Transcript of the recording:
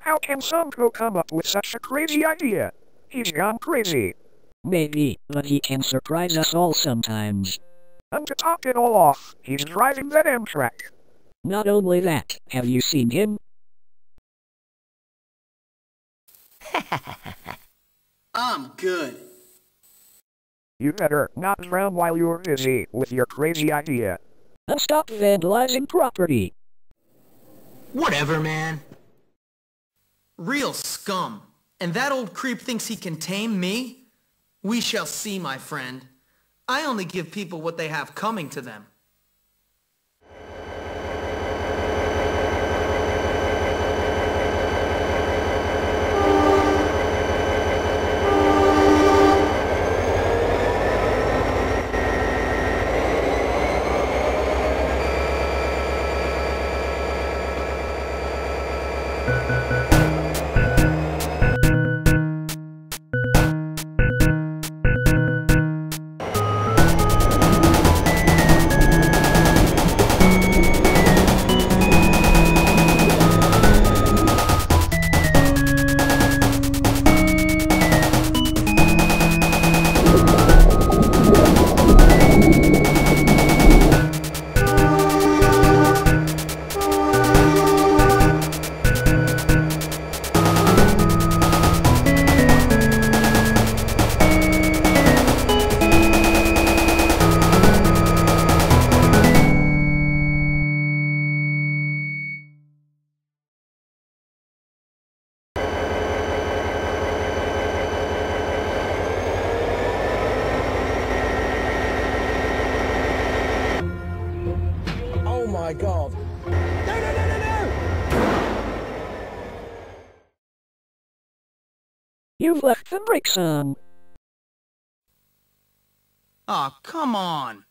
How can Somco come up with such a crazy idea? He's gone crazy. Maybe, but he can surprise us all sometimes. And to top it all off, he's driving that Amtrak. Not only that, have you seen him? I'm good. You better not drown while you're busy with your crazy idea. And stop vandalizing property. Whatever, man. Real scum. And that old creep thinks he can tame me? We shall see, my friend. I only give people what they have coming to them. Oh my God. No, no, no, no, no! You've left the brakes on. Aw, come on.